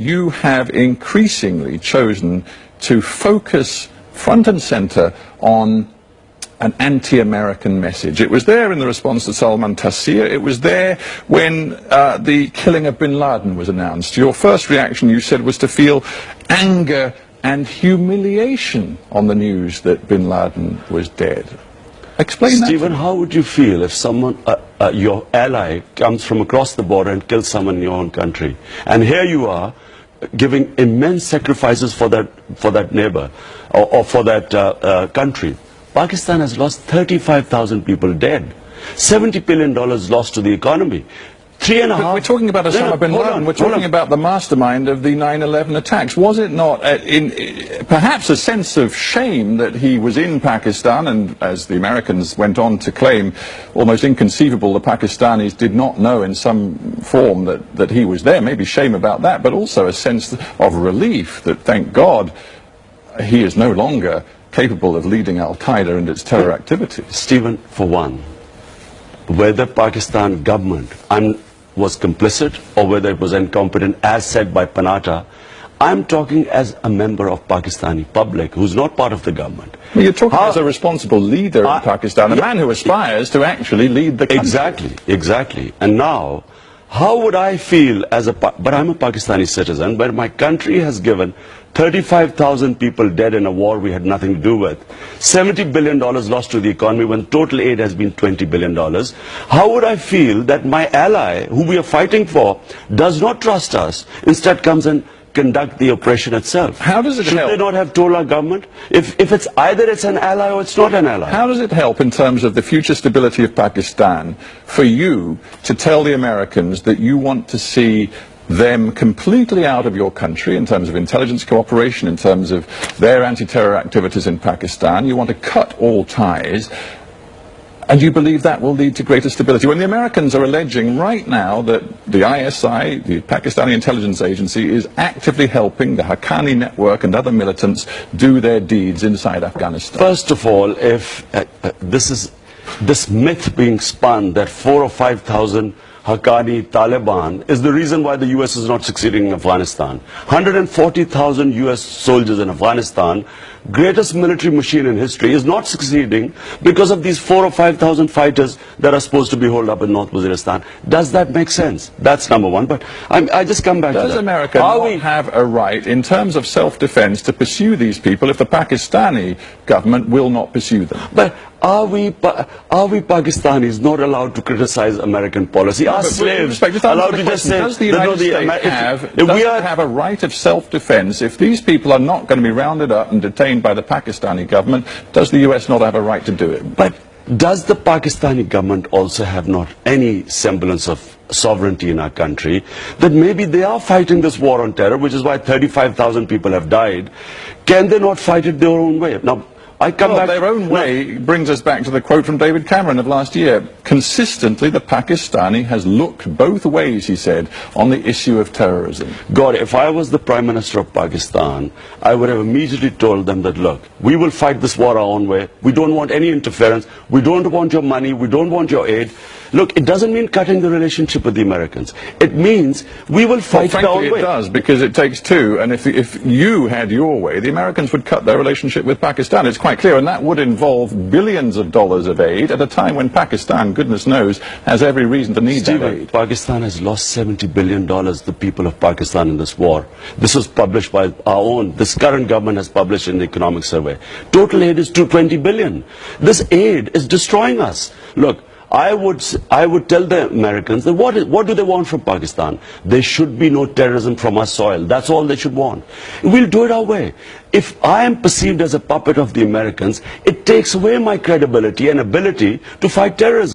you have increasingly chosen to focus front and center on an anti-American message. It was there in the response to Salman Taseer. It was there when the killing of bin Laden was announced. Your first reaction, you said, was to feel anger and humiliation on the news that bin Laden was dead. Explain that. Stephen, how would you feel if someone, your ally, comes from across the border and kills someone in your own country? And here you are, giving immense sacrifices for that neighbor or for that country. Pakistan has lost 35,000 people dead. $70 billion lost to the economy. But we're talking about Osama bin Laden. We're talking about the mastermind of the 9/11 attacks. Was it not perhaps a sense of shame that he was in Pakistan, and as the Americans went on to claim, almost inconceivable, the Pakistanis did not know in some form that he was there. Maybe shame about that, but also a sense of relief that, thank God, he is no longer capable of leading Al-Qaeda and its terror activities. Stephen, for one, whether Pakistan government was complicit or whether it was incompetent, as said by Panata, I'm talking as a member of Pakistani public who's not part of the government. Well, you're talking as a responsible leader in Pakistan, a man who aspires to actually lead the country. Exactly. And now, how would I feel but I'm a Pakistani citizen, where my country has given 35,000 people dead in a war we had nothing to do with, $70 billion lost to the economy when total aid has been $20 billion. How would I feel that my ally, who we are fighting for, does not trust us, instead comes and conduct the oppression itself? How does it help? Should they not have told our government? If it's either it's an ally or it's not an ally. How does it help in terms of the future stability of Pakistan for you to tell the Americans that you want to see them completely out of your country in terms of intelligence cooperation, in terms of their anti-terror activities in Pakistan? You want to cut all ties, and you believe that will lead to greater stability, when the Americans are alleging right now that the ISI, the Pakistani intelligence agency, is actively helping the Haqqani network and other militants do their deeds inside Afghanistan? First of all, if this myth being spun that 4,000 or 5,000 Haqqani Taliban is the reason why the US is not succeeding in Afghanistan. 140,000 US soldiers in Afghanistan, greatest military machine in history, is not succeeding because of these 4,000 or 5,000 fighters that are supposed to be holed up in North Waziristan. Does that make sense? That's number one. But I just come back to that. Does America not have a right, in terms of self-defense, to pursue these people if the Pakistani government will not pursue them? But are we Pakistanis not allowed to criticize American policy? Are slaves allowed to just say, does the United States have a right of self-defense if these people are not going to be rounded up and detained by the Pakistani government? Does the US not have a right to do it? But does the Pakistani government also have not any semblance of sovereignty in our country, that maybe they are fighting this war on terror, which is why 35,000 people have died? Can they not fight it their own way? Now, their own way brings us back to the quote from David Cameron of last year. Consistently, the Pakistani has looked both ways, he said, on the issue of terrorism. God, if I was the Prime Minister of Pakistan, I would have immediately told them that, look, we will fight this war our own way. We don't want any interference. We don't want your money. We don't want your aid. Look, it doesn't mean cutting the relationship with the Americans. It means we will fight our own way. It does, because it takes two, and if you had your way, the Americans would cut their relationship with Pakistan. It's quite clear, and that would involve billions of dollars of aid at a time when Pakistan, goodness knows, has every reason to need that aid. Pakistan has lost $70 billion, the people of Pakistan, in this war. This was published by our own, this current government has published in the economic survey. Total aid is $220 billion. This aid is destroying us. Look, I would tell the Americans that what do they want from Pakistan? There should be no terrorism from our soil. That's all they should want. We'll do it our way. If I am perceived as a puppet of the Americans, it takes away my credibility and ability to fight terrorism.